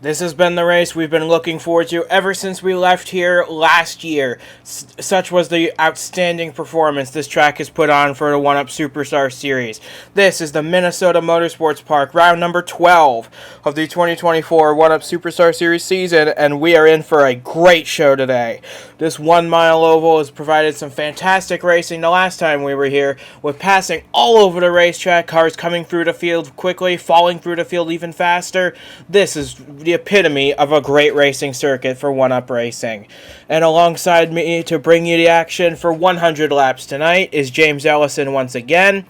This has been the race we've been looking forward to ever since we left here last year. Such was the outstanding performance this track has put on for the 1UP Superstar Series. This is the Minnesota Motorsports Park, round number 12 of the 2024 1UP Superstar Series season, and we are in for a great show today. This 1 mile oval has provided some fantastic racing the last time we were here, with passing all over the racetrack, cars coming through the field quickly, falling through the field even faster. This is the epitome of a great racing circuit for 1UP Racing. And alongside me to bring you the action for 100 laps tonight is James Ellison once again.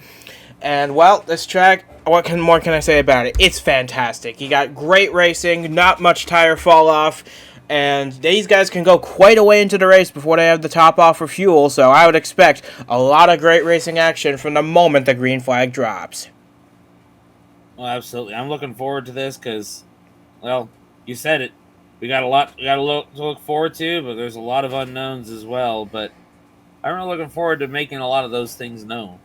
And, well, this track, what more can I say about it? It's fantastic. You got great racing, not much tire fall off, and these guys can go quite a way into the race before they have the top off for fuel, so I would expect a lot of great racing action from the moment the green flag drops. Well, absolutely. I'm looking forward to this because, well, you said it. We got a lot to look forward to, but there's a lot of unknowns as well. But I'm really looking forward to making a lot of those things known.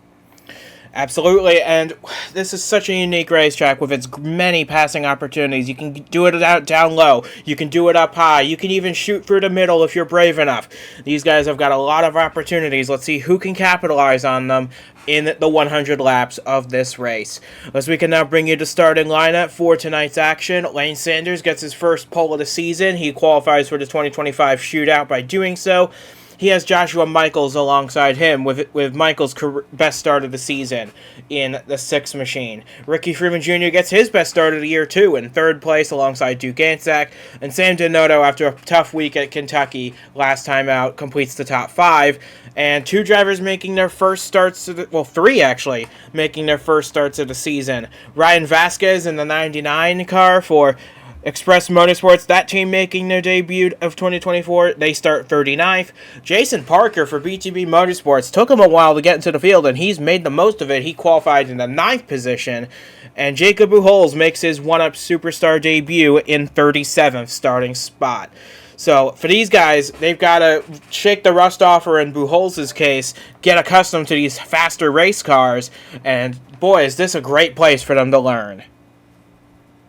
Absolutely, and this is such a unique racetrack with its many passing opportunities. You can do it down low, you can do it up high, you can even shoot through the middle if you're brave enough. These guys have got a lot of opportunities. Let's see who can capitalize on them in the 100 laps of this race. As we can now bring you the starting lineup for tonight's action. Lane Sanders gets his first pole of the season. He qualifies for the 2025 shootout by doing so. He has Joshua Michaels alongside him, with Michaels' best start of the season in the 6 machine. Ricky Freeman Jr. gets his best start of the year, too, in 3rd place alongside Duke Ansack. And Sam Donotto, after a tough week at Kentucky last time out, completes the top 5. And 2 drivers making their first starts, 3 actually, making their first starts of the season. Ryan Vasquez in the 99 car for Express Motorsports, that team making their debut of 2024, they start 39th. Jason Parker for BTB Motorsports, took him a while to get into the field, and he's made the most of it. He qualified in the 9th position. And Jacob Buchholz makes his 1UP Superstar debut in 37th starting spot. So, for these guys, they've got to shake the rust off, or in Buchholz's case, get accustomed to these faster race cars, and boy, is this a great place for them to learn.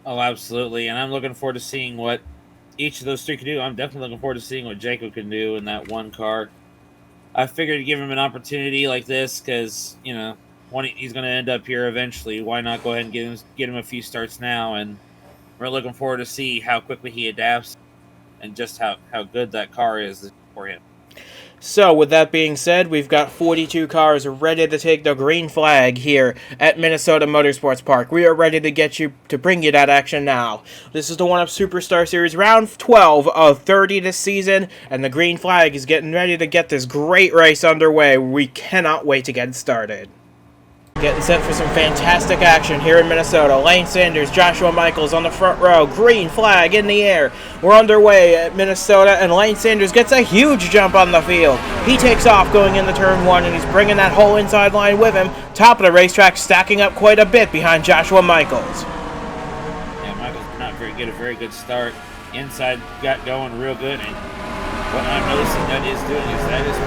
Oh, absolutely, and I'm looking forward to seeing what each of those 3 can do. I'm definitely looking forward to seeing what Jacob can do in that one car. I figured to give him an opportunity like this because, you know, he's going to end up here eventually. Why not go ahead and get him a few starts now? And we're looking forward to see how quickly he adapts and just how good that car is for him. So, with that being said, we've got 42 cars ready to take the green flag here at Minnesota Motorsports Park. We are ready to bring you that action now. This is the 1UP Superstar Series round 12 of 30 this season, and the green flag is getting ready to get this great race underway. We cannot wait to get started. Getting set for some fantastic action here in Minnesota. Lane Sanders, Joshua Michaels on the front row. Green flag in the air. We're underway at Minnesota, and Lane Sanders gets a huge jump on the field. He takes off going into turn 1, and he's bringing that whole inside line with him. Top of the racetrack, stacking up quite a bit behind Joshua Michaels. Yeah, Michaels did not get a very good start. Inside got going real good, and what I'm noticing that is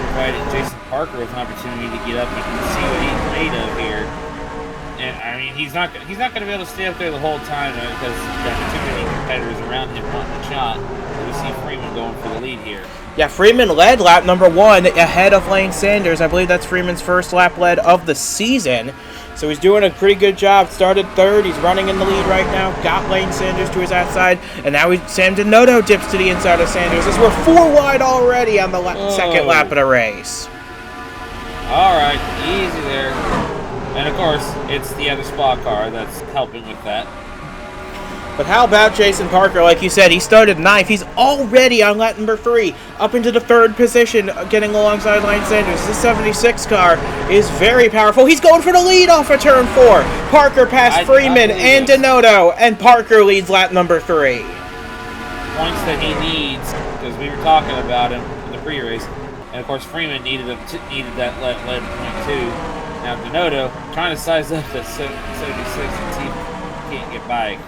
providing Jason Parker with an opportunity to get up. You can see what he's made of here, and I mean he's not going to be able to stay up there the whole time because there are too many competitors around him wanting the shot. We see Freeman going for the lead here. Yeah, Freeman led lap number 1 ahead of Lane Sanders. I believe that's Freeman's first lap led of the season. So he's doing a pretty good job. Started 3rd. He's running in the lead right now. Got Lane Sanders to his outside. And now Sam Donotto dips to the inside of Sanders as we're 4 wide already on the second lap of the race. All right, easy there. And, of course, it's the other Spa car that's helping with that. But how about Jason Parker? Like you said, he started 9th. He's already on lap number 3, up into the 3rd position, getting alongside Lane Sanders. This 76 car is very powerful. He's going for the lead off of turn 4. Parker passed Freeman and Donotto, and Parker leads lap number 3. Points that he needs, because we were talking about him in the pre-race. And, of course, Freeman needed that lead point, too. Now, Donotto trying to size up that 76 and see if he can't get by.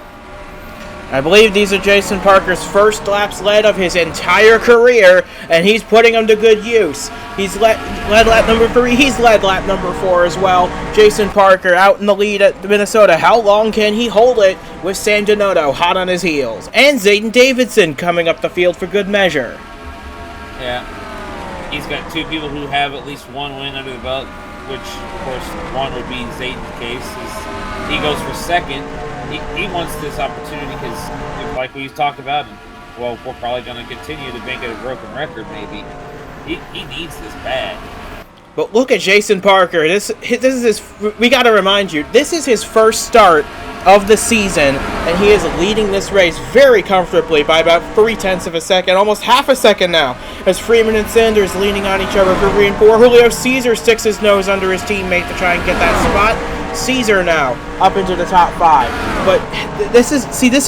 I believe these are Jason Parker's first laps led of his entire career, and he's putting them to good use. He's led lap number 3. He's led lap number 4 as well. Jason Parker out in the lead at Minnesota. How long can he hold it with Sam Donotto hot on his heels? And Zayden Davidson coming up the field for good measure. Yeah. He's got 2 people who have at least 1 win under the belt, which, of course, one would be Zayden's case. He goes for second. He wants this opportunity because, like we talked about, well, we're probably going to continue to make it a broken record, maybe. He needs this bad. But look at Jason Parker. This is his. We got to remind you, this is his first start of the season, and he is leading this race very comfortably by about 0.3 of a second, almost half a second now, as Freeman and Sanders leaning on each other for 3 and 4. Julio Cesar sticks his nose under his teammate to try and get that spot. Cesar now up into the top 5. But this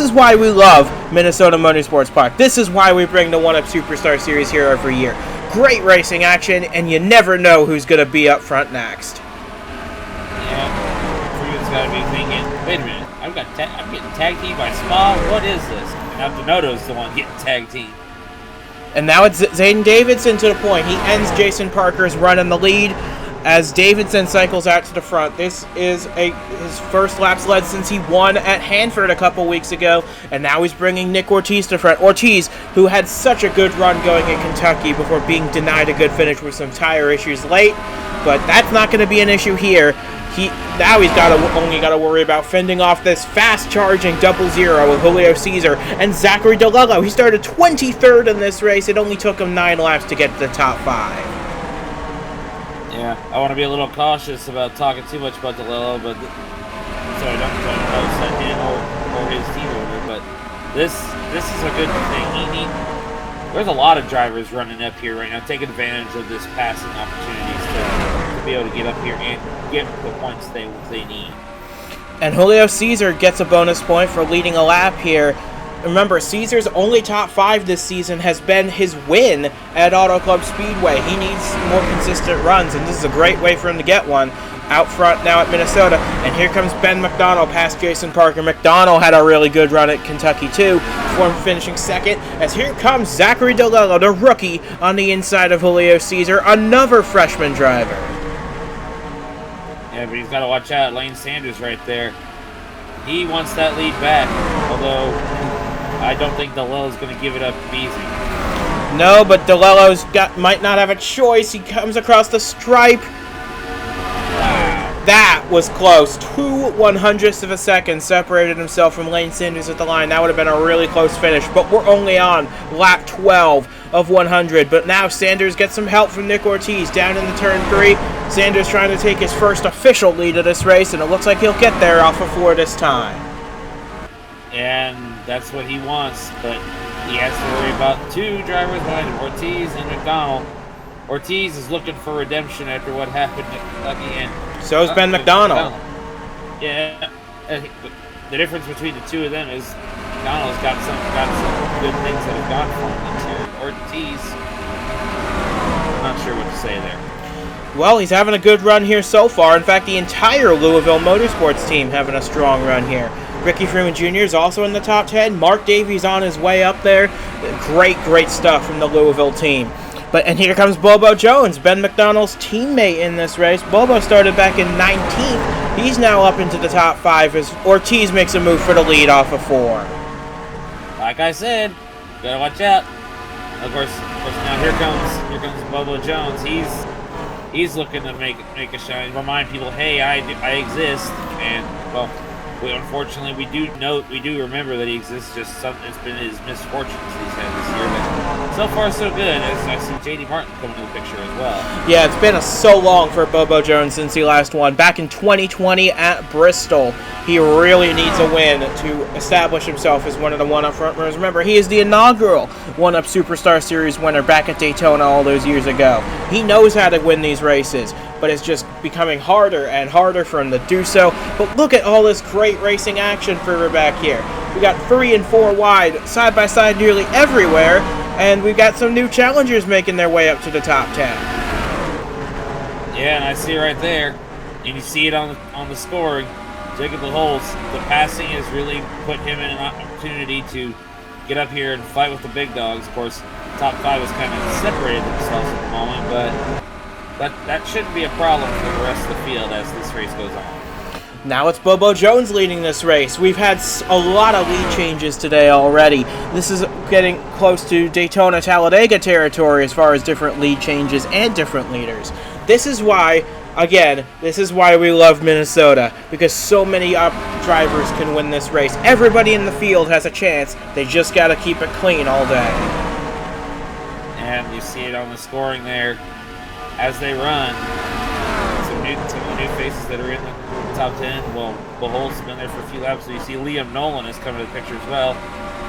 is why we love Minnesota Motorsports Park. This is why we bring the 1UP Superstar Series here every year. Great racing action, and you never know who's going to be up front next. Yeah, Freeman's got to be thinking, wait a minute, I'm getting tag teamed by Spa. What is this? Now Donotto's the one getting tag teamed. And now it's Zayden Davidson to the point. He ends Jason Parker's run in the lead as Davidson cycles out to the front. This is his first laps led since he won at Hanford a couple weeks ago, and now he's bringing Nick Ortiz to front. Ortiz, who had such a good run going in Kentucky before being denied a good finish with some tire issues late, but that's not going to be an issue here. Now he's only got to worry about fending off this fast-charging 0-0 with Julio Cesar and Zachary DeLello. He started 23rd in this race. It only took him 9 laps to get to the top 5. Yeah, I want to be a little cautious about talking too much about DeLello, but so I don't upset him or his team over. But this is a good thing. There's a lot of drivers running up here right now, taking advantage of this passing opportunities to be able to get up here and get the points they need. And Julio Cesar gets a bonus point for leading a lap here. Remember, Caesar's only top 5 this season has been his win at Auto Club Speedway. He needs more consistent runs, and this is a great way for him to get one. Out front now at Minnesota, and here comes Ben McDonald past Jason Parker. McDonald had a really good run at Kentucky too, before finishing second, as here comes Zachary DeLello, the rookie, on the inside of Julio Cesar, another freshman driver. Yeah, but he's got to watch out. Lane Sanders right there. He wants that lead back, although I don't think DeLello's going to give it up easy. No, but DeLello's might not have a choice. He comes across the stripe. That was close. 2/100ths of a second separated himself from Lane Sanders at the line. That would have been a really close finish, but we're only on lap 12 of 100. But now Sanders gets some help from Nick Ortiz down in the turn 3. Sanders trying to take his first official lead of this race, and it looks like he'll get there off of 4 this time. And that's what he wants, but he has to worry about 2 drivers behind him, Ortiz and McDonald. Ortiz is looking for redemption after what happened at Kentucky, and so is Ben McDonald. Yeah, the difference between the 2 of them is McDonald's got some good things that have gone for him this year. Ortiz, I'm not sure what to say there. Well, he's having a good run here so far. In fact, the entire Louisville Motorsports team having a strong run here. Ricky Freeman Jr. is also in the top 10. Mark Davies on his way up there. Great stuff from the Louisville team. And here comes Bobo Jones, Ben McDonald's teammate in this race. Bobo started back in 19th. He's now up into the top 5 as Ortiz makes a move for the lead off of 4. Like I said, gotta watch out. Of course now here comes Bobo Jones. He's looking to make a shine, remind people, hey, I exist, and well, unfortunately, we do remember that he exists. It's been his misfortunes he's had this year, but so far so good. As I see J.D. Martin coming to the picture as well. Yeah, it's been so long for Bobo Jones since he last won back in 2020 at Bristol. He really needs a win to establish himself as one of the 1UP front runners. Remember, he is the inaugural 1UP Superstar Series winner back at Daytona all those years ago. He knows how to win these races, but it's just becoming harder and harder for him to do so. But look at all this great racing action for back here. We got 3 and 4 wide, side by side nearly everywhere, and we've got some new challengers making their way up to the top 10. Yeah, and I see it right there, and you see it on the scoring. Jacob LaHoltz, the passing has really put him in an opportunity to get up here and fight with the big dogs. Of course, top 5 has kind of separated themselves at the moment, but that shouldn't be a problem for the rest of the field as this race goes on. Now it's Bobo Jones leading this race. We've had a lot of lead changes today already. This is getting close to Daytona Talladega territory as far as different lead changes and different leaders. This is why, again, this is why we love Minnesota, because so many drivers can win this race. Everybody in the field has a chance. They just got to keep it clean all day. And you see it on the scoring there as they run. Some of the new faces that are in the top 10. Well, Beholt's been there for a few laps, so you see Liam Nolan is coming to the picture as well.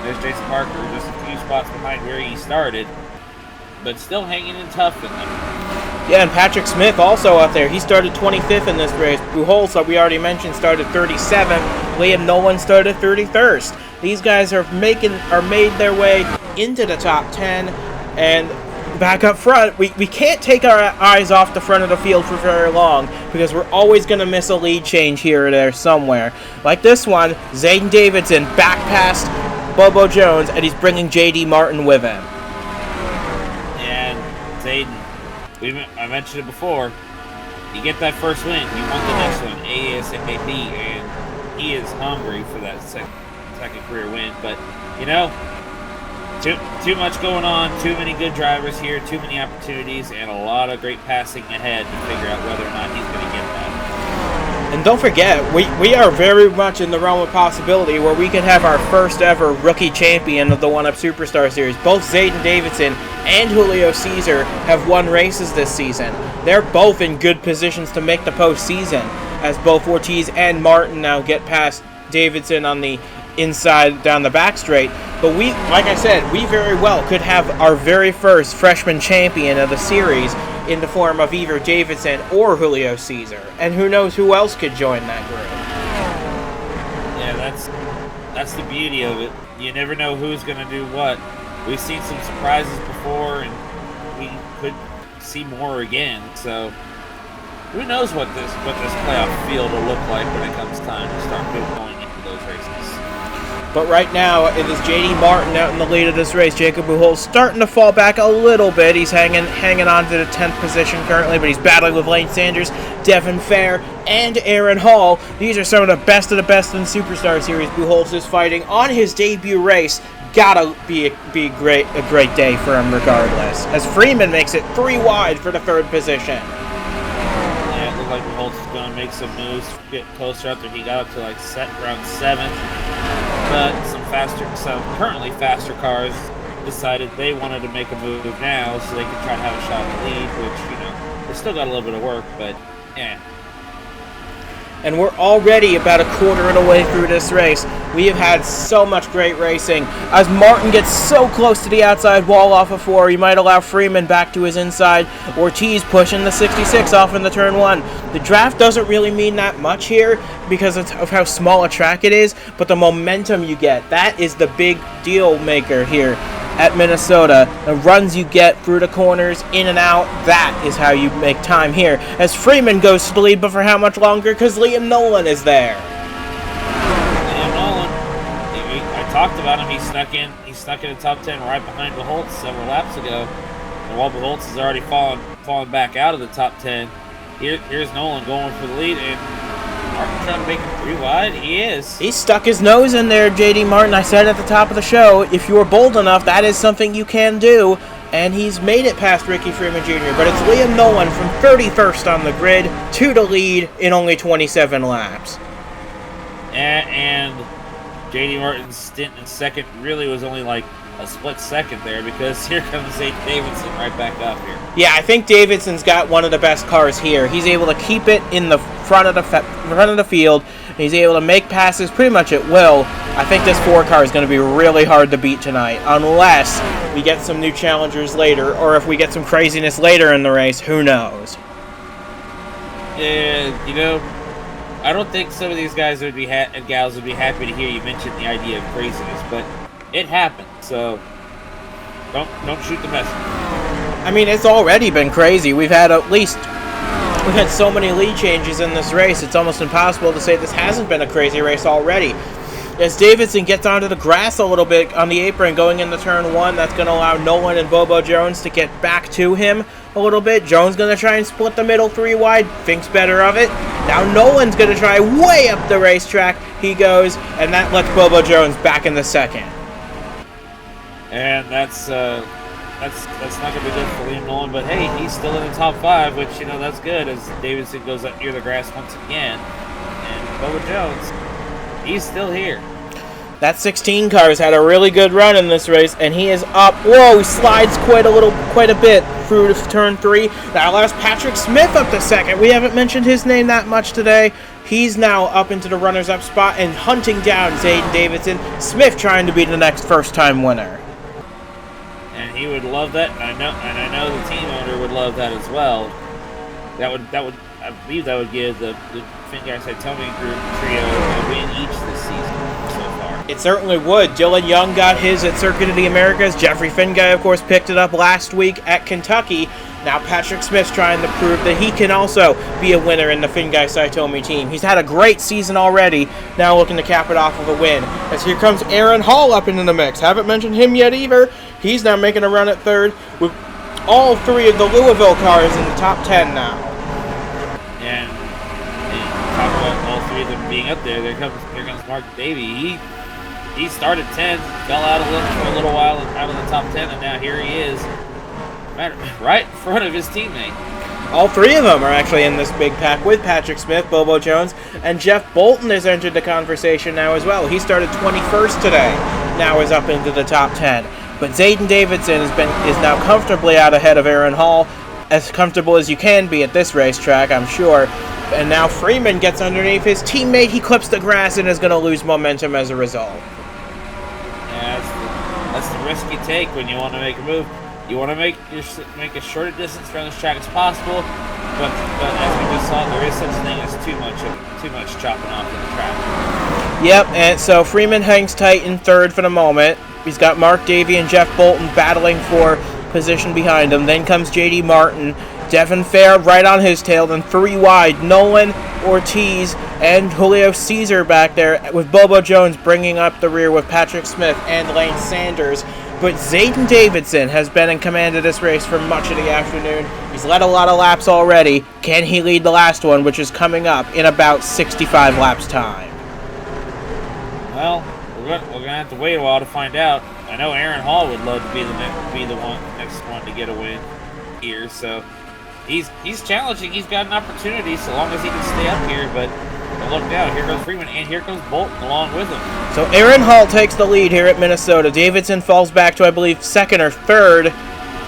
There's Jason Parker, just a few spots behind where he started, but still hanging in tough in them. Yeah, and Patrick Smith also out there. He started 25th in this race. Beholt's, that we already mentioned, started 37th. Liam Nolan started 31st. These guys are made their way into the top 10, and back up front, we can't take our eyes off the front of the field for very long because we're always going to miss a lead change here or there somewhere. Like this one, Zayden Davidson back past Bobo Jones, and he's bringing J.D. Martin with him. And Zayden, I mentioned it before, you get that first win, you want the next one, ASAP, and he is hungry for that second career win. But, you know, too much going on, too many good drivers here, too many opportunities, and a lot of great passing ahead to figure out whether or not he's going to get that. And don't forget, we are very much in the realm of possibility where we could have our first ever rookie champion of the 1UP Superstar Series. Both Zayden Davidson and Julio Cesar have won races this season. They're both in good positions to make the postseason, as both Ortiz and Martin now get past Davidson on the inside down the back straight. But we, like I said, we very well could have our very first freshman champion of the series in the form of either Davidson or Julio Cesar. And who knows who else could join that group. Yeah, that's the beauty of it. You never know who's going to do what. We've seen some surprises before, and we could see more again. So who knows what this playoff field will look like when it comes time to start going into those races. But right now, it is J.D. Martin out in the lead of this race. Jacob Buchholz starting to fall back a little bit. He's hanging on to the 10th position currently, but he's battling with Lane Sanders, Devin Fair, and Aaron Hall. These are some of the best in the Superstar Series Buchholz is fighting on his debut race. Gotta be a great day for him regardless, as Freeman makes it 3 wide for the 3rd position. Yeah, it looked like Buchholz is going to make some moves, get closer up there. He got up to like around 7th. But some currently faster cars decided they wanted to make a move now so they could try to have a shot at the lead, which, you know, they still got a little bit of work, but, yeah. And we're already about a quarter of the way through this race. We have had so much great racing. As Martin gets so close to the outside wall off of 4, he might allow Freeman back to his inside. Ortiz pushing the 66 off in the turn 1. The draft doesn't really mean that much here because of how small a track it is, but the momentum you get, that is the big deal maker here at Minnesota. The runs you get through the corners, in and out, that is how you make time here. As Freeman goes to the lead, but for how much longer? Because Liam Nolan is there. Liam Nolan, I talked about him. He snuck in the top 10 right behind Beholtz several laps ago. And while Beholtz has already fallen back out of the top 10, here's Nolan going for the lead, and Martin trying to make him 3 wide. He is. He stuck his nose in there, J.D. Martin. I said at the top of the show, if you are bold enough, that is something you can do. And he's made it past Ricky Freeman Jr. But it's Liam Nolan from 31st on the grid to the lead in only 27 laps. And J.D. Martin's stint in second really was only like a split second there, because here comes Davidson right back up here. Yeah, I think Davidson's got one of the best cars here. He's able to keep it in the front of the field, and he's able to make passes pretty much at will. I think this 4 car is going to be really hard to beat tonight, unless we get some new challengers later, or if we get some craziness later in the race, who knows? Yeah, you know, I don't think some of these guys would be and gals would be happy to hear you mention the idea of craziness, but it happened, so don't shoot the messenger. I mean, it's already been crazy. We've had so many lead changes in this race, it's almost impossible to say this hasn't been a crazy race already. As Davidson gets onto the grass a little bit on the apron going into turn 1, that's going to allow Nolan and Bobo Jones to get back to him a little bit. Jones going to try and split the middle 3 wide, thinks better of it. Now Nolan's going to try way up the racetrack. He goes, and that lets Bobo Jones back in the second. And that's not going to be good for Liam Nolan, but hey, he's still in the top 5, which, that's good as Davidson goes up near the grass once again. And Bobo Jones, he's still here. That 16 car has had a really good run in this race, and he is up. Whoa, he slides quite a bit through to turn 3. That allows Patrick Smith up to second. We haven't mentioned his name that much today. He's now up into the runners-up spot and hunting down Zayden Davidson. Smith trying to be the next first-time winner. And he would love that, and I know the team owner would love that as well. I believe that would give the Finguy Saitomi Group trio a win each this season so far. It certainly would. Dylan Young got his at Circuit of the Americas. Jeffrey Finguy, of course, picked it up last week at Kentucky. Now Patrick Smith's trying to prove that he can also be a winner in the Finguy Saitomi team. He's had a great season already, now looking to cap it off with a win. As here comes Aaron Hall up into the mix. Haven't mentioned him yet either. He's now making a run at third with all 3 of the Louisville cars in the top 10 now. And talk about all 3 of them being up there. Here comes Mark Davey. He started 10, fell out for a little while out of the top 10, and now here he is, right in front of his teammate. All 3 of them are actually in this big pack with Patrick Smith, Bobo Jones, and Jeff Bolton has entered the conversation now as well. He started 21st today, now is up into the top 10. But Zayden Davidson is now comfortably out ahead of Aaron Hall, as comfortable as you can be at this racetrack, I'm sure. And now Freeman gets underneath his teammate. He clips the grass and is going to lose momentum as a result. Yeah, that's the risk you take when you want to make a move. You want to make as short a distance around this track as possible, but as we just saw, there is such a thing as too much chopping off of the track. Yep, and so Freeman hangs tight in third for the moment. He's got Mark Davey and Jeff Bolton battling for position behind him. Then comes J.D. Martin, Devin Fair right on his tail, then 3 wide. Nolan, Ortiz, and Julio Caesar back there, with Bobo Jones bringing up the rear with Patrick Smith and Lane Sanders. But Zayden Davidson has been in command of this race for much of the afternoon. He's led a lot of laps already. Can he lead the last one, which is coming up in about 65 laps time? Well, we're gonna have to wait a while to find out. I know Aaron Hall would love to be the next one to get a win here. So he's challenging. He's got an opportunity so long as he can stay up here. But look now, here goes Freeman, and here comes Bolton along with him. So Aaron Hall takes the lead here at Minnesota. Davidson falls back to, I believe, second or third.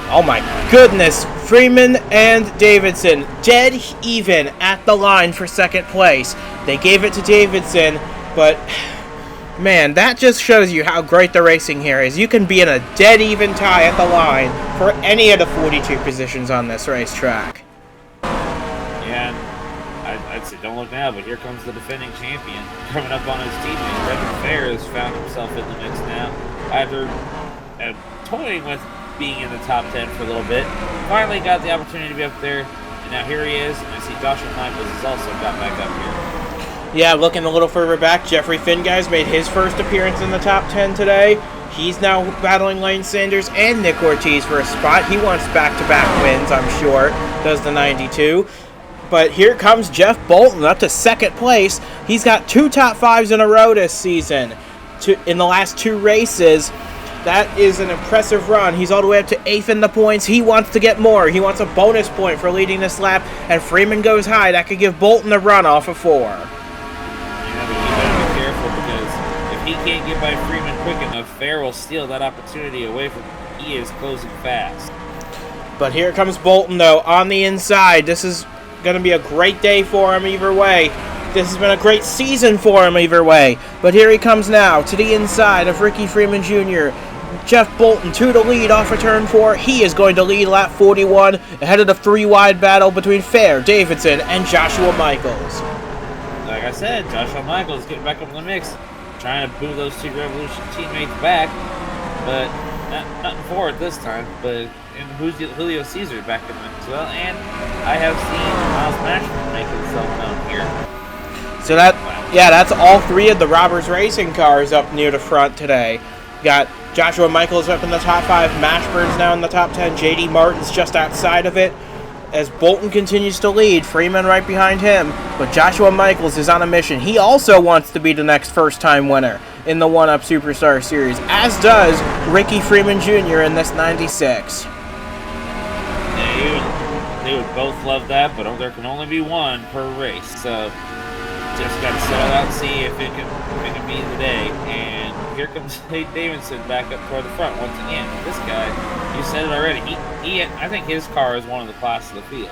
Oh my goodness. Freeman and Davidson dead even at the line for second place. They gave it to Davidson, but man, that just shows you how great the racing here is. You can be in a dead even tie at the line for any of the 42 positions on this racetrack. Yeah, I'd say don't look now, but here comes the defending champion coming up on his teammate. Devin Fair has found himself in the mix now after toying with being in the top 10 for a little bit. Finally got the opportunity to be up there, and now here he is. And I see Joshua Michaels has also got back up here. Yeah, looking a little further back, Jeffrey Finguy's made his first appearance in the top 10 today. He's now battling Lane Sanders and Nick Ortiz for a spot. He wants back-to-back wins, I'm sure. Does the 92. But here comes Jeff Bolton up to second place. He's got 2 top 5s in a row this season. In the last 2 races. That is an impressive run. He's all the way up to 8th in the points. He wants to get more. He wants a bonus point for leading this lap. And Freeman goes high. That could give Bolton a run off of 4. Yeah, but you better be careful because if he can't get by Freeman quick enough, Fair will steal that opportunity away from him. He is closing fast. But here comes Bolton, though, on the inside. This is going to be a great day for him either way. This has been a great season for him either way. But here he comes now to the inside of Ricky Freeman Jr. Jeff Bolton to the lead off of turn 4. He is going to lead lap 41 ahead of the 3-wide battle between Fair, Davidson, and Joshua Michaels. Like I said, Joshua Michaels getting back up in the mix, trying to move those 2 Revolution teammates back, but nothing forward this time. But Julio Caesar back in the mix as well, and I have seen Miles Mashman make himself known here. So that Yeah, that's all three of the Robbers Racing cars up near the front today. Got Joshua Michaels up in the top 5, Mashburn's now in the top 10, JD Martin's just outside of it. As Bolton continues to lead, Freeman right behind him, but Joshua Michaels is on a mission. He also wants to be the next first-time winner in the 1-Up Superstar Series, as does Ricky Freeman Jr. in this 96. Yeah, they would both love that, but there can only be one per race, so just got to settle out and see if it can be the day. And here comes Nate Davidson back up toward the front once again. This guy, you said it already. I think his car is one of the class of the field.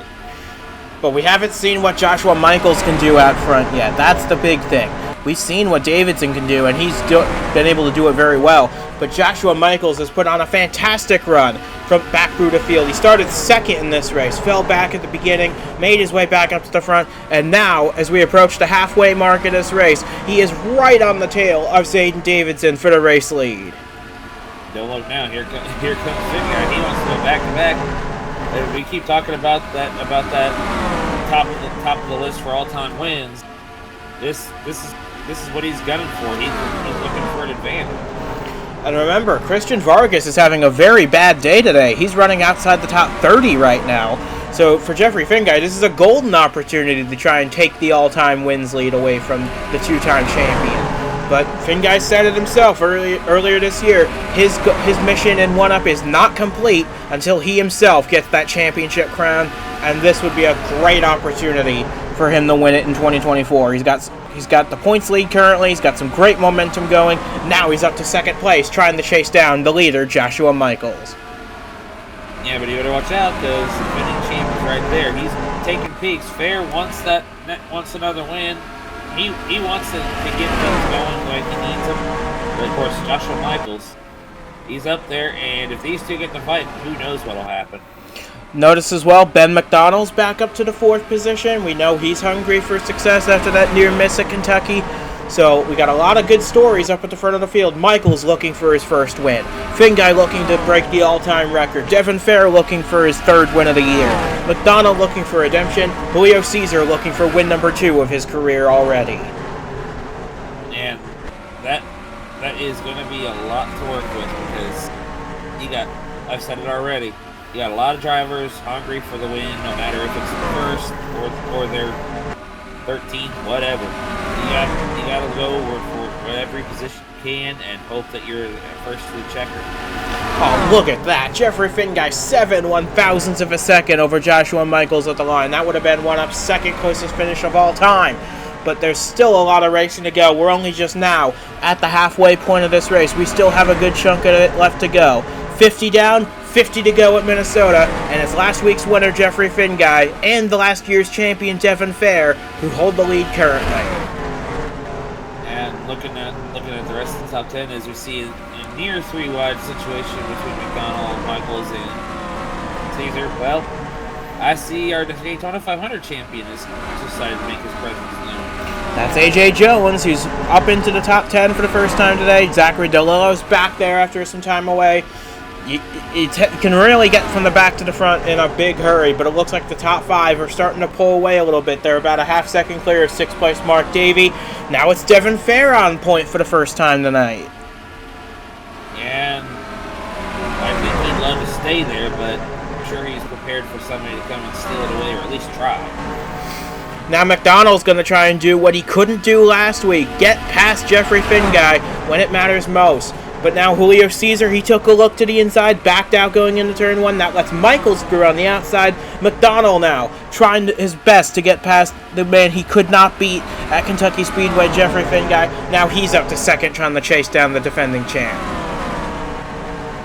But we haven't seen what Joshua Michaels can do out front yet. That's the big thing. We've seen what Davidson can do, and he's been able to do it very well. But Joshua Michaels has put on a fantastic run from back through the field. He started second in this race, fell back at the beginning, made his way back up to the front, and now, as we approach the halfway mark of this race, he is right on the tail of Zayden Davidson for the race lead. Don't look now. Here comes Fingar. He wants to go back to back. And we keep talking about that top of the list for all-time wins. This is what he's gunning for. He's looking for an advantage. And remember, Christian Vargas is having a very bad day today. He's running outside the top 30 right now. So for Jeffrey Finguy, this is a golden opportunity to try and take the all-time wins lead away from the two-time champion. But Finguy said it himself earlier this year. His mission in 1-Up is not complete until he himself gets that championship crown, and this would be a great opportunity for him to win it in 2024. He's got the points lead currently. He's got some great momentum going. Now he's up to second place, trying to chase down the leader, Joshua Michaels. Yeah, but you better watch out because the defending champ is right there. He's taking peaks. Fair wants another win. He wants to get things going like he needs them. But of course, Joshua Michaels, he's up there, and if these two get in the fight, who knows what'll happen. Notice as well, Ben McDonald's back up to the 4th position. We know he's hungry for success after that near miss at Kentucky. So we got a lot of good stories up at the front of the field. Michaels looking for his first win. Finguy looking to break the all-time record. Devin Fair looking for his 3rd win of the year. McDonald looking for redemption. Julio Cesar looking for win number 2 of his career already. And that is going to be a lot to work with because I've said it already, you got a lot of drivers hungry for the win, no matter if it's the first or their 13th, whatever. You got to go for every position you can and hope that you're first to the checker. Oh, look at that. Jeffrey Finguy, 7 1,000ths of a second over Joshua Michaels at the line. That would have been 1-Up's second closest finish of all time. But there's still a lot of racing to go. We're only just now at the halfway point of this race. We still have a good chunk of it left to go. 50 down, 50 to go at Minnesota, and it's last week's winner, Jeffrey Finguy, and the last year's champion, Devin Fair, who hold the lead currently. And looking at the rest of the top 10, as we see a near 3-wide situation between McDonald, Michaels, and Caesar. Well, I see our Daytona 500 champion has decided to make his presence known. That's A.J. Jones, who's up into the top 10 for the first time today. Zachary DeLillo's back there after some time away. You can really get from the back to the front in a big hurry, but it looks like the top 5 are starting to pull away a little bit. They're about a half second clear of 6th place Mark Davey. Now it's Devin Fair on point for the first time tonight. And I think he'd love to stay there, but I'm sure he's prepared for somebody to come and steal it away, or at least try. Now McDonald's going to try and do what he couldn't do last week, get past Jeffrey Finguy when it matters most. But now Julio Cesar, he took a look to the inside, backed out going into turn 1. That lets Michaels through on the outside. McDonald now trying his best to get past the man he could not beat at Kentucky Speedway, Jeffrey Finguy. Now he's up to second trying to chase down the defending champ.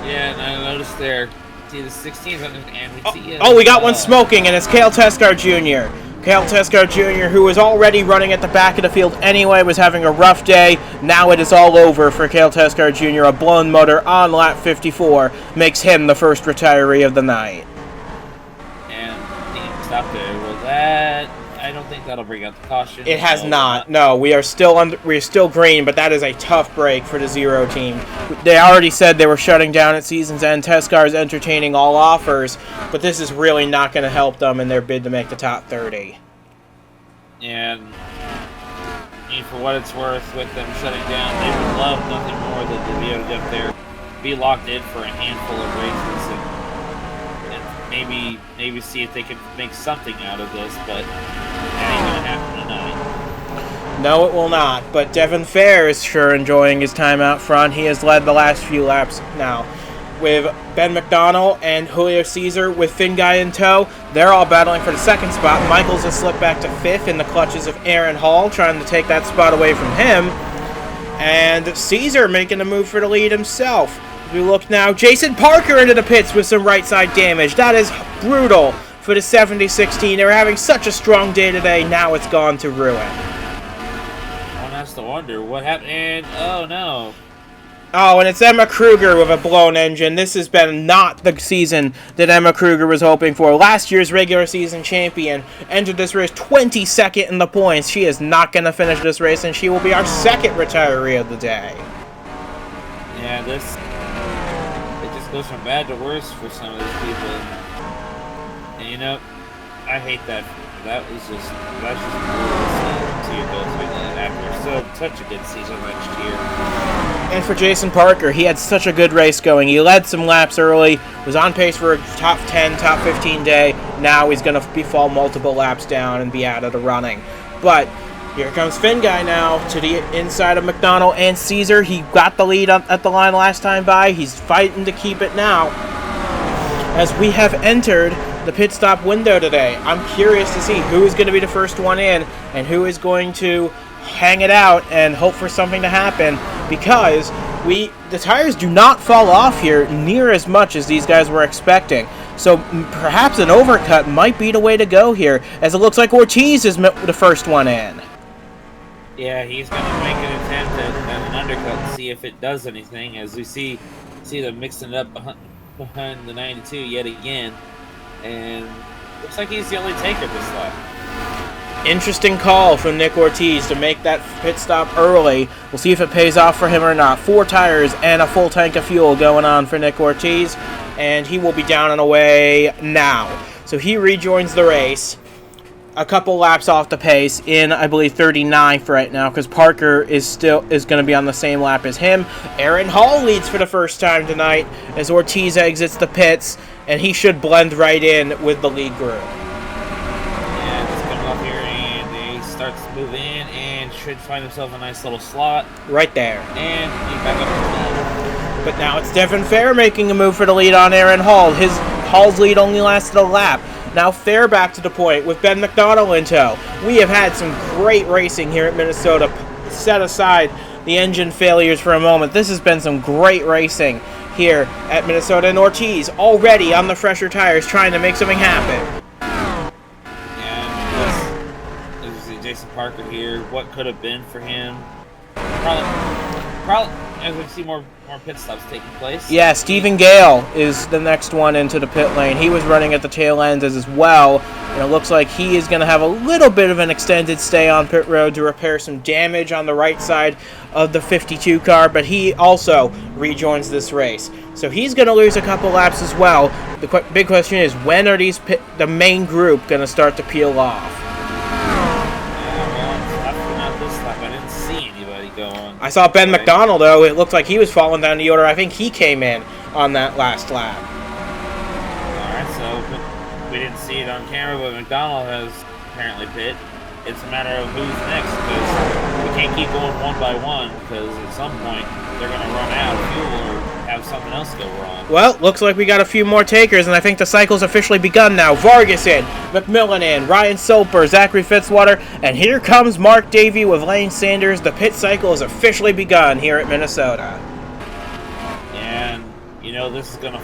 Yeah, and I noticed there, see the 16th, and we see... we got one smoking, and it's Cale Tescar Jr. Cale Tescar Jr., who was already running at the back of the field anyway, was having a rough day. Now it is all over for Cale Tescar Jr. A blown motor on lap 54 makes him the first retiree of the night. And he stopped there. Was that... I don't think that'll bring out the caution. It has not. No, we are still green, but that is a tough break for the Zero team. They already said they were shutting down at season's end. Tescar is entertaining all offers, but this is really not going to help them in their bid to make the top 30. And I mean, for what it's worth, with them shutting down, they would love nothing more than to be able to get up there, be locked in for a handful of races, and maybe see if they can make something out of this. But that ain't gonna happen tonight. No, it will not. But Devin Fair is sure enjoying his time out front. He has led the last few laps now. With Ben McDonald and Julio Cesar with Finn Guy in tow, they're all battling for the second spot. Michaels has slipped back to fifth in the clutches of Aaron Hall, trying to take that spot away from him. And Cesar making a move for the lead himself. As we look now, Jason Parker into the pits with some right side damage. That is brutal for the 7016. They were having such a strong day today. Now it's gone to ruin. One has to wonder what happened. And oh no. Oh, and it's Emma Kruger with a blown engine. This has been not the season that Emma Kruger was hoping for. Last year's regular season champion entered this race 22nd in the points. She is not going to finish this race, and she will be our second retiree of the day. Yeah, it just goes from bad to worse for some of these people. And you know, I hate that. That's just brutal to see it goes like that after such a good season last year. And for Jason Parker, he had such a good race going. He led some laps early, was on pace for a top 10, top 15 day. Now he's going to fall multiple laps down and be out of the running. But here comes Finn Guy now to the inside of McDonald and Cesar. He got the lead at the line last time by. He's fighting to keep it now. As we have entered the pit stop window today, I'm curious to see who is going to be the first one in and who is going to hang it out and hope for something to happen, because the tires do not fall off here near as much as these guys were expecting. So perhaps an overcut might be the way to go here, as it looks like Ortiz is the first one in. Yeah, he's going to make an attempt at an undercut and see if it does anything, as we see them mixing it up behind the 92 yet again, and looks like he's the only taker this lap. Interesting call from Nick Ortiz to make that pit stop early. We'll see if it pays off for him or not. 4 tires and a full tank of fuel going on for Nick Ortiz, and he will be down and away now. So he rejoins the race. A couple laps off the pace in, I believe, 39th right now, because Parker is going to be on the same lap as him. Aaron Hall leads for the first time tonight as Ortiz exits the pits, and he should blend right in with the lead group. Starts to move in and should find himself a nice little slot. Right there. And he's back up to the lead. But now it's Devin Fair making a move for the lead on Aaron Hall. Hall's lead only lasted a lap. Now Fair back to the point with Ben McDonald in tow. We have had some great racing here at Minnesota. Set aside the engine failures for a moment. This has been some great racing here at Minnesota. And Ortiz already on the fresher tires trying to make something happen. Jason Parker here. What could have been for him? Probably as we see more pit stops taking place. Yeah, Stephen Gale is the next one into the pit lane. He was running at the tail end as well, and it looks like he is going to have a little bit of an extended stay on pit road to repair some damage on the right side of the 52 car, but he also rejoins this race. So he's going to lose a couple laps as well. The big question is, when are the main group going to start to peel off? I saw Ben McDonald, though. It looked like he was falling down the order. I think he came in on that last lap. Alright, so we didn't see it on camera, but McDonald has apparently pit. It's a matter of who's next, because we can't keep going one by one, because at some point they're going to run out of fuel or have something else go wrong. Well, looks like we got a few more takers, and I think the cycle's officially begun now. Vargas in, McMillan in, Ryan Soper, Zachary Fitzwater, and here comes Mark Davey with Lane Sanders. The pit cycle has officially begun here at Minnesota. And, you know, this is gonna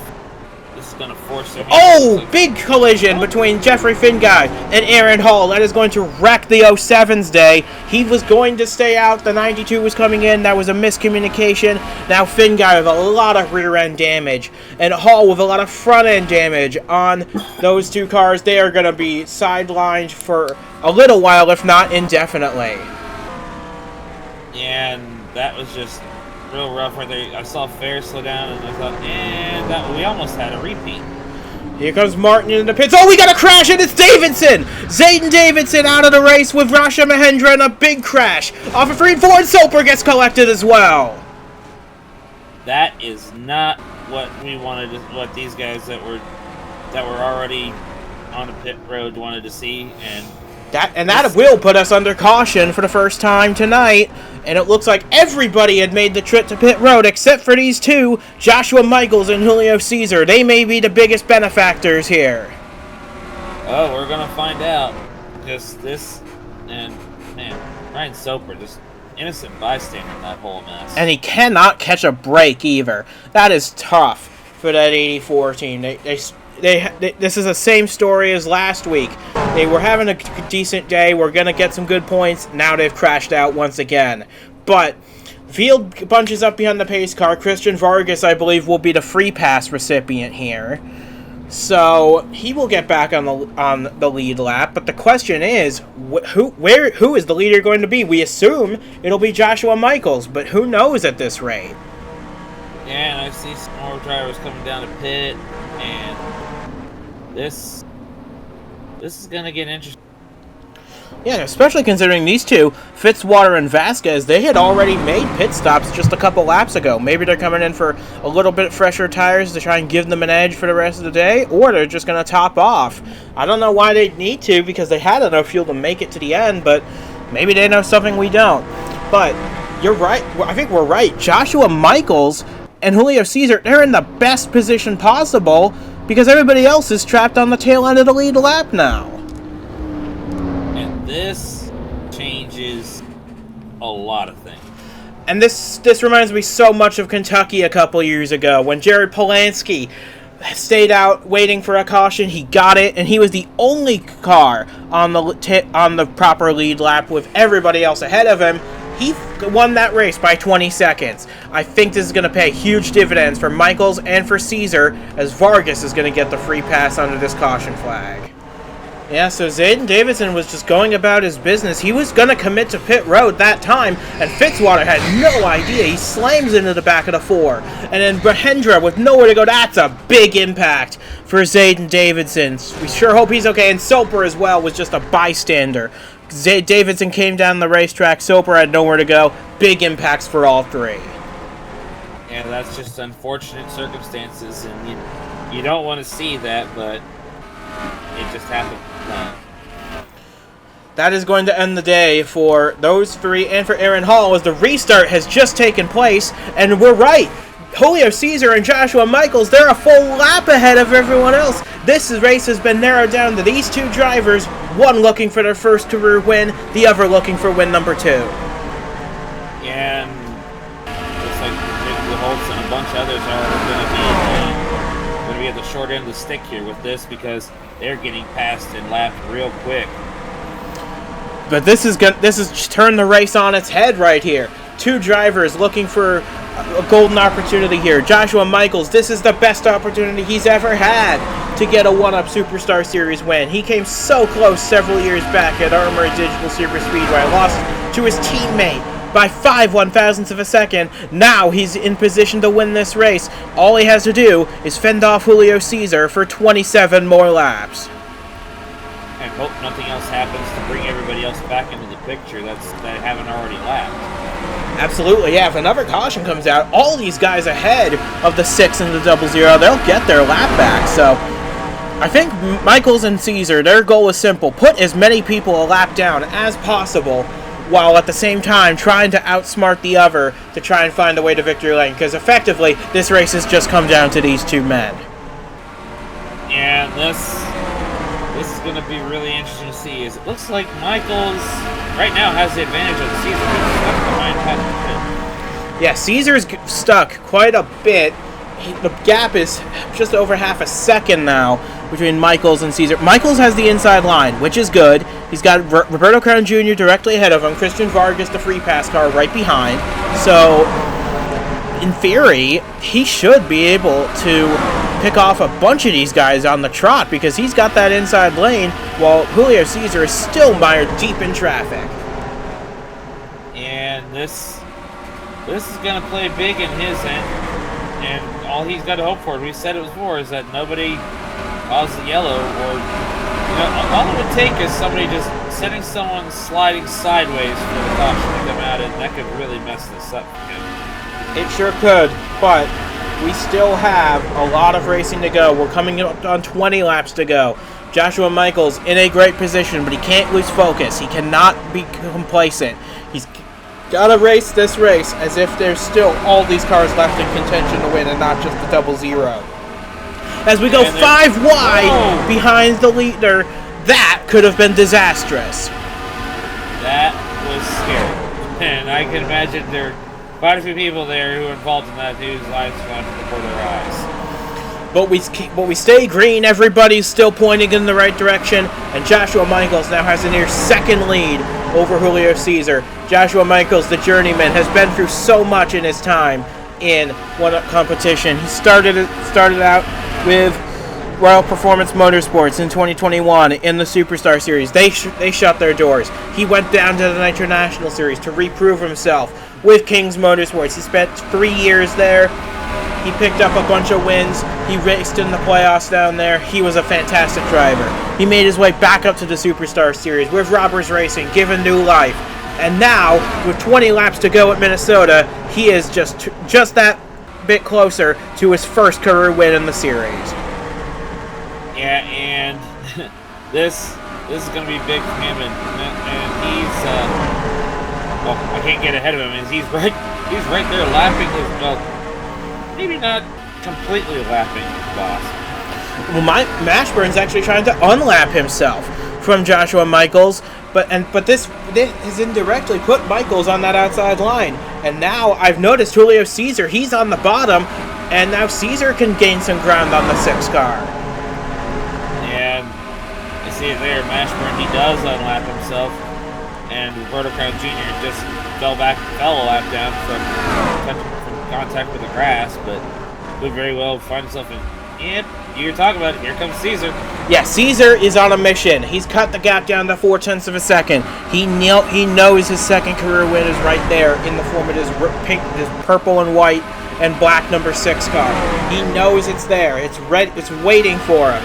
force them. Oh, big collision between Jeffrey Fingay and Aaron Hall. That is going to wreck the 07's day. He was going to stay out. The 92 was coming in. That was a miscommunication. Now Fingay with a lot of rear end damage, and Hall with a lot of front end damage on those two cars. They are going to be sidelined for a little while, if not indefinitely. Yeah, and that was just real rough right there. I saw Fair slow down, and I thought, that we almost had a repeat. Here comes Martin in the pits. Oh, we got a crash, and it's Davidson! Zayden Davidson out of the race with Rasha Mahendra in a big crash. Off of 3 and 4, and Soper gets collected as well. That is not what we wanted, what these guys that were already on the pit road wanted to see, and that will put us under caution for the first time tonight. And it looks like everybody had made the trip to pit road except for these two, Joshua Michaels and Julio Cesar. They may be the biggest benefactors here. Oh, we're gonna find out. Just this, and man, Ryan Soper, just innocent bystander in that whole mess. And he cannot catch a break either. That is tough for that 84 team. This is the same story as last week. They were having a decent day. We're going to get some good points. Now they've crashed out once again. But field bunches up behind the pace car. Christian Vargas, I believe, will be the free pass recipient here. So he will get back on the lead lap. But the question is, who is the leader going to be? We assume it'll be Joshua Michaels, but who knows at this rate? Yeah, and I see some more drivers coming down the pit, and this is gonna get interesting. Yeah, especially considering these two, Fitzwater and Vasquez, they had already made pit stops just a couple laps ago. Maybe they're coming in for a little bit fresher tires to try and give them an edge for the rest of the day, or they're just going to top off. I don't know why they need to, because they had enough fuel to make it to the end, but maybe they know something we don't. But you're right. I think we're right. Joshua Michaels and Julio Cesar, they're in the best position possible because everybody else is trapped on the tail end of the lead lap now. And this changes a lot of things. And this reminds me so much of Kentucky a couple years ago when Jared Polansky stayed out waiting for a caution. He got it, and he was the only car on the proper lead lap with everybody else ahead of him. He won that race by 20 seconds. I think this is going to pay huge dividends for Michaels and for Cesar, as Vargas is going to get the free pass under this caution flag. Yeah, so Zayden Davidson was just going about his business. He was going to commit to pit road that time, and Fitzwater had no idea. He slams into the back of the 4. And then Mahendra with nowhere to go. That's a big impact for Zayden Davidson. We sure hope he's okay. And Soper as well was just a bystander. Davidson came down the racetrack. Soper had nowhere to go. Big impacts for all three. Yeah, that's just unfortunate circumstances, and you don't want to see that, but it just happened. That is going to end the day for those three and for Aaron Hall, as the restart has just taken place, and we're right. Julio Cesar and Joshua Michaels, they're a full lap ahead of everyone else. This race has been narrowed down to these two drivers, one looking for their first career win, the other looking for win number 2. And looks like the Holtz and a bunch of others are going to be at the short end of the stick here with this, because they're getting passed and lapped real quick. But this is turn the race on its head right here. Two drivers looking for a golden opportunity here. Joshua Michaels, this is the best opportunity he's ever had to get a 1-Up Superstar Series win. He came so close several years back at Armour Digital Super Speedway. Lost to his teammate by 5 1,000ths of a second. Now he's in position to win this race. All he has to do is fend off Julio Cesar for 27 more laps. And hope nothing else happens to bring everybody else back into the picture that haven't already lapped. Absolutely, yeah. If another caution comes out, all these guys ahead of the 6 and the 00, they'll get their lap back. So I think Michaels and Cesar, their goal is simple. Put as many people a lap down as possible, while at the same time trying to outsmart the other to try and find a way to victory lane. Because effectively, this race has just come down to these two men. And this is going to be really interesting to see. Is it looks like Michaels right now has the advantage of Cesar. He's stuck behind Patrick. Yeah, Cesar's stuck quite a bit. The gap is just over half a second now between Michaels and Cesar. Michaels has the inside line, which is good. He's got Roberto Crown Jr. directly ahead of him. Christian Vargas, the free pass car, right behind. So, in theory, he should be able to pick off a bunch of these guys on the trot, because he's got that inside lane, while Julio Cesar is still mired deep in traffic. And this is going to play big in his end, and all he's got to hope for, we said it before, is that nobody cause the yellow, or all it would take is somebody just sending someone sliding sideways for the caution to come out, and that could really mess this up for him. It sure could, but we still have a lot of racing to go. We're coming up on 20 laps to go. Joshua Michaels in a great position, but he can't lose focus. He cannot be complacent. He's got to race this race as if there's still all these cars left in contention to win and not just the 0-0. As we go 5 wide behind the leader, that could have been disastrous. That was scary. And I can imagine there are quite a few people there who are involved in that whose lives flashed before their eyes. But we stay green. Everybody's still pointing in the right direction, and Joshua Michaels now has a near second lead over Julio Cesar. Joshua Michaels, the journeyman, has been through so much in his time in one competition. He started out with Royal Performance Motorsports in 2021 in the Superstar Series. They shut their doors. He went down to the Nitro National Series to reprove himself with King's Motorsports. He spent 3 years there. He picked up a bunch of wins. He raced in the playoffs down there. He was a fantastic driver. He made his way back up to the Superstar Series with Robbers Racing, given new life. And now, with 20 laps to go at Minnesota, he is just that bit closer to his first career win in the series. Yeah, and this is going to be big for him, and he's well, I can't get ahead of him, and he's right there lapping his, well, maybe not completely lapping his boss. Well, Mashburn's actually trying to unlap himself from Joshua Michaels, but this has indirectly put Michaels on that outside line. And now I've noticed Julio Cesar, he's on the bottom, and now Cesar can gain some ground on the 6 car. And you see it there, Mashburn, he does unlap himself, and Roberto Crown Jr. just fell a lap down from contact with the grass, but could very well find himself in. Yep, you're talking about it. Here comes Cesar. Yeah, Cesar is on a mission. He's cut the gap down to 0.4 of a second. He knows his second career win is right there in the form of his purple and white and black number 6 car. He knows it's there. It's red. It's waiting for him.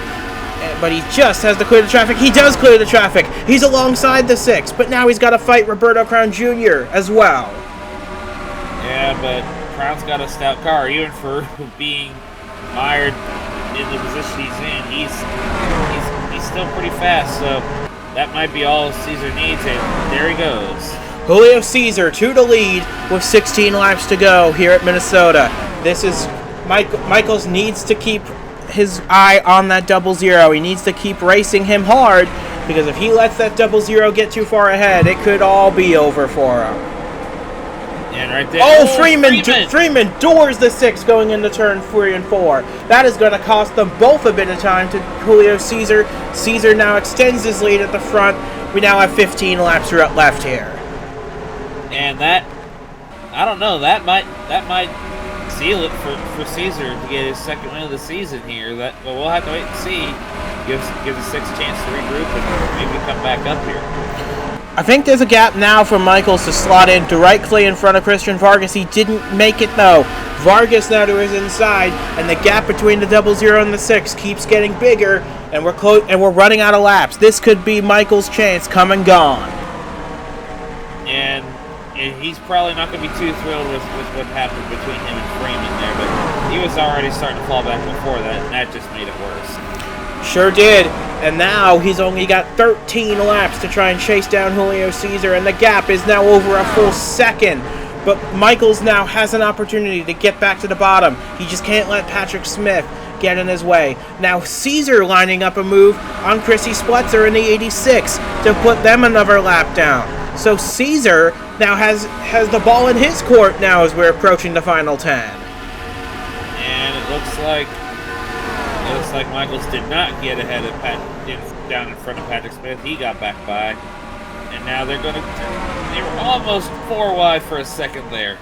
But he just has to clear the traffic. He does clear the traffic. He's alongside the 6, but now he's got to fight Roberto Crown Jr. as well. Yeah, but Crown's got a stout car, even for being mired in the position he's in. He's still pretty fast, so that might be all Cesar needs, and there he goes. Julio Cesar to the lead with 16 laps to go here at Minnesota. This is Michaels needs to keep his eye on that 0-0. He needs to keep racing him hard, because if he lets that 0-0 get too far ahead, it could all be over for him. And right there. Oh, Freeman doors the 6 going into turn 3 and 4. That is going to cost them both a bit of time to Julio Cesar. Cesar now extends his lead at the front. We now have 15 laps left here. And that, I don't know, that might seal it for Cesar to get his second win of the season here. But we'll have to wait and see. Gives the 6 a chance to regroup and maybe come back up here. I think there's a gap now for Michaels to slot in directly in front of Christian Vargas. He didn't make it, though. Vargas now to his inside, and the gap between the 0-0 and the 6 keeps getting bigger, and we're running out of laps. This could be Michaels' chance come and gone. And he's probably not going to be too thrilled with what happened between him and Freeman there, but he was already starting to fall back before that, and that just made it worse. Sure did. And now he's only got 13 laps to try and chase down Julio Cesar, and the gap is now over a full second. But Michaels now has an opportunity to get back to the bottom. He just can't let Patrick Smith get in his way. Now Cesar lining up a move on Chrissy Spletzer in the 86 to put them another lap down. So Cesar now has the ball in his court now as we're approaching the final 10. And it looks like Michaels did not get ahead of down in front of Patrick Smith. He got back by, and now they were almost 4 wide for a second there.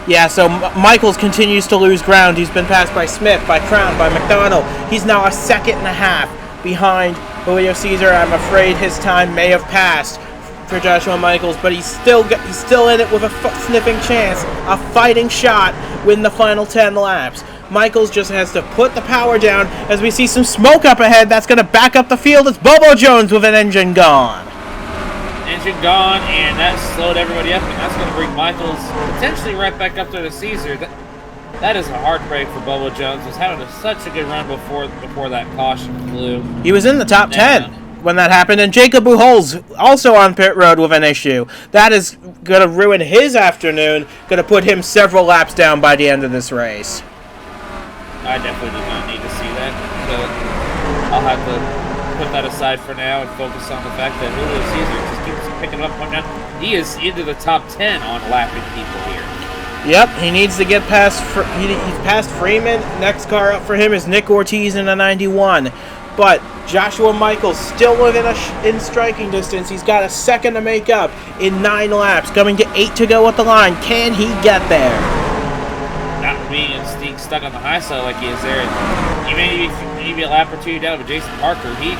Yeah, so Michaels continues to lose ground. He's been passed by Smith, by Crown, by McDonald. He's now a second and a half behind Julio Cesar. I'm afraid his time may have passed for Joshua Michaels, but he's still in it with a sniffing chance, a fighting shot win the final 10 laps. Michaels just has to put the power down as we see some smoke up ahead. That's going to back up the field. It's Bobo Jones with an engine gone. Engine gone, and that slowed everybody up, and that's going to bring Michaels potentially right back up there to Caesar. That is a heartbreak for Bobo Jones. Was having such a good run before that caution flew. He was in the top 10 when that happened, and Jacob Buchholz also on pit road with an issue. That is going to ruin his afternoon, going to put him several laps down by the end of this race. I definitely did not need to see that, so I'll have to put that aside for now and focus on the fact that Julio Caesar just keeps picking up on that. He is into the top 10 on lapping people here. Yep, he needs to get past. He's past Freeman. Next car up for him is Nick Ortiz in a 91. But Joshua Michaels still in striking distance. He's got a second to make up in 9 laps, coming to 8 to go at the line. Can he get there? Not being stuck on the high side like he is there. He may be a lap or two down, but Jason Parker, he's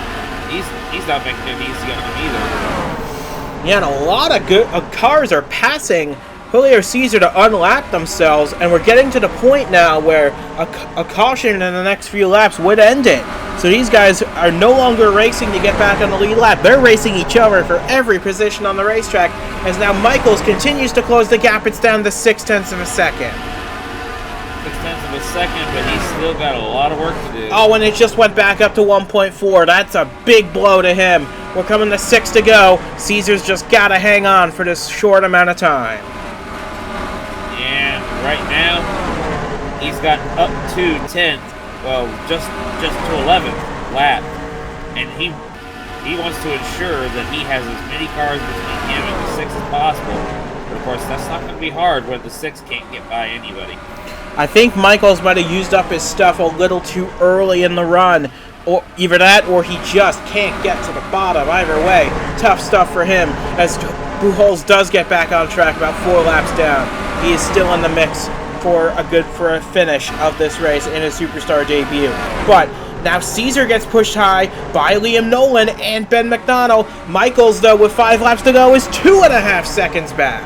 not making it easy on him either. Yeah, and a lot of good cars are passing Julio Caesar to unlap themselves, and we're getting to the point now where a caution in the next few laps would end it. So these guys are no longer racing to get back on the lead lap. They're racing each other for every position on the racetrack, as now Michaels continues to close the gap. It's down to 0.6 of a second. 0.6 of a second, but he's still got a lot of work to do. Oh, and it just went back up to 1.4. That's a big blow to him. We're coming to 6 to go. Caesar's just got to hang on for this short amount of time. And right now, he's got up to 10th, well, just to 11th lap. And he wants to ensure that he has as many cars between him and the 6 as possible. But of course, that's not going to be hard when the 6 can't get by anybody. I think Michaels might have used up his stuff a little too early in the run. Or either that, or he just can't get to the bottom. Either way, tough stuff for him, as Buchholz does get back on track about 4 laps down. He is still in the mix for a finish of this race in his Superstar debut. But now Caesar gets pushed high by Liam Nolan and Ben McDonnell. Michaels, though, with 5 laps to go, is 2.5 seconds back.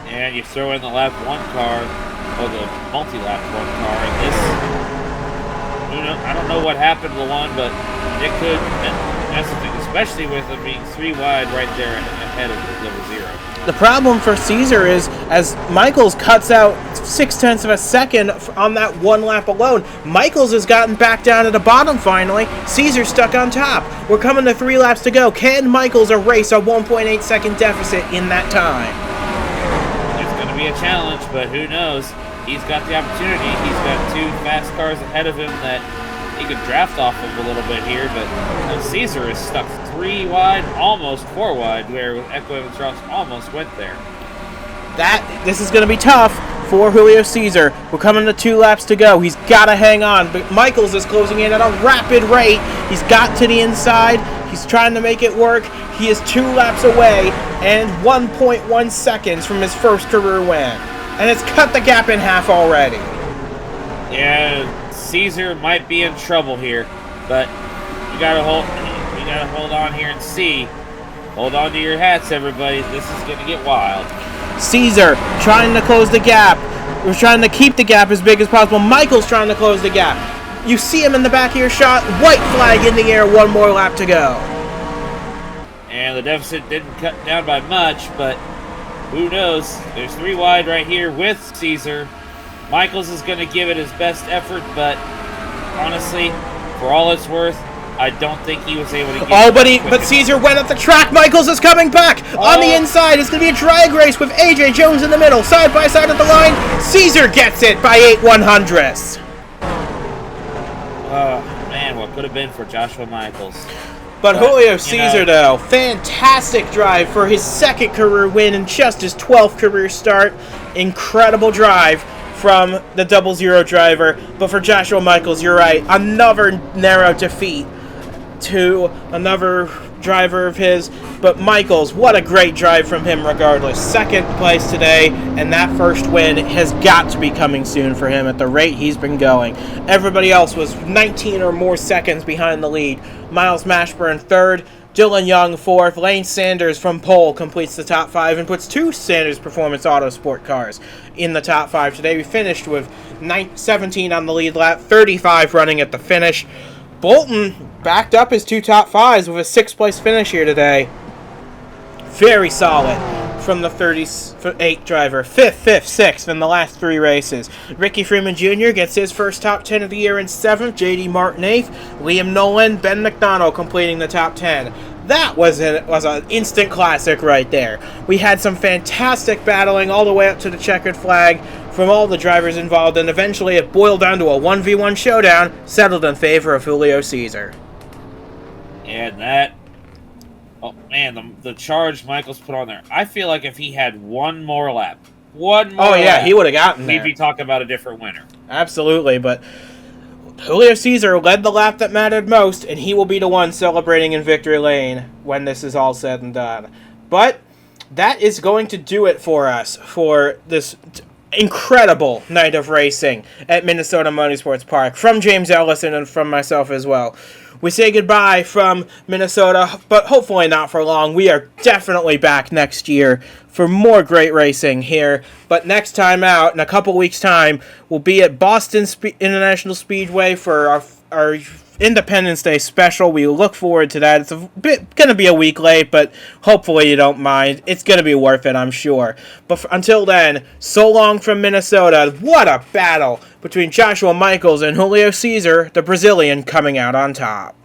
And you throw in the lap 1 car, or the multi-lap 1 car, and this, I don't know what happened to the one, but it could, that's the thing, especially with it being 3 wide right there ahead of the 0. The problem for Caesar is, as Michaels cuts out 0.6 of a second on that 1 lap alone, Michaels has gotten back down to the bottom finally. Caesar's stuck on top. We're coming to 3 laps to go. Can Michaels erase a 1.8 second deficit in that time? It's going to be a challenge, but who knows? He's got the opportunity. He's got 2 fast cars ahead of him that he could draft off of a little bit here, but Caesar is stuck 3 wide, almost 4 wide, where Echo Evans Ross almost went there. This is going to be tough for Julio Caesar. We're coming to 2 laps to go. He's got to hang on, but Michaels is closing in at a rapid rate. He's got to the inside. He's trying to make it work. He is 2 laps away and 1.1 seconds from his first career win. And it's cut the gap in half already. Yeah, Caesar might be in trouble here, but you gotta hold on here and see. Hold on to your hats, everybody. This is gonna get wild. Caesar trying to close the gap. We're trying to keep the gap as big as possible. Michael's trying to close the gap. You see him in the back of your shot. White flag in the air. 1 more lap to go. And the deficit didn't cut down by much, but who knows? There's 3 wide right here with Caesar. Michaels is going to give it his best effort, but honestly, for all it's worth, I don't think he was able to get but Caesar went up the track. Michaels is coming back on the inside. It's going to be a drag race with AJ Jones in the middle, side by side at the line. Caesar gets it by 8/100ths. Oh, man, what could have been for Joshua Michaels. But Julio Caesar, though, fantastic drive for his 2nd career win and just his 12th career start. Incredible drive from the 00 driver. But for Joshua Michaels, you're right, another narrow defeat to another driver of his. But Michaels, what a great drive from him regardless. 2nd place today, and that first win has got to be coming soon for him at the rate he's been going. Everybody else was 19 or more seconds behind the lead. Miles Mashburn 3rd, Dylan Young 4th. Lane Sanders from pole completes the top 5 and puts 2 Sanders Performance Autosport cars in the top 5 today. We finished with 17 on the lead lap, 35 running at the finish. Bolton backed up his 2 top 5s with a 6th place finish here today. Very solid from the 38 driver. 5th, 6th in the last 3 races. Ricky Freeman Jr. gets his first top 10 of the year in 7th. J.D. Martin 8th. Liam Nolan, Ben McDonald completing the top 10. That was an instant classic right there. We had some fantastic battling all the way up to the checkered flag from all the drivers involved, and eventually it boiled down to a 1v1 showdown, settled in favor of Julio Cesar. And that... Oh, man, the charge Michaels put on there. I feel like if he had one more lap, lap, he would have gotten there. He'd be talking about a different winner. Absolutely, but Julio Cesar led the lap that mattered most, and he will be the one celebrating in victory lane when this is all said and done. But that is going to do it for us for this incredible night of racing at Minnesota Motorsports Park. From James Ellison and from myself as well, we say goodbye from Minnesota, but hopefully not for long. We are definitely back next year for more great racing here. But next time out, in a couple weeks' time, we'll be at Boston International Speedway for our Independence Day special. We look forward to that. It's going to be a week late, but hopefully you don't mind. It's going to be worth it, I'm sure. But until then, so long from Minnesota. What a battle between Joshua Michaels and Julio Cesar, the Brazilian, coming out on top.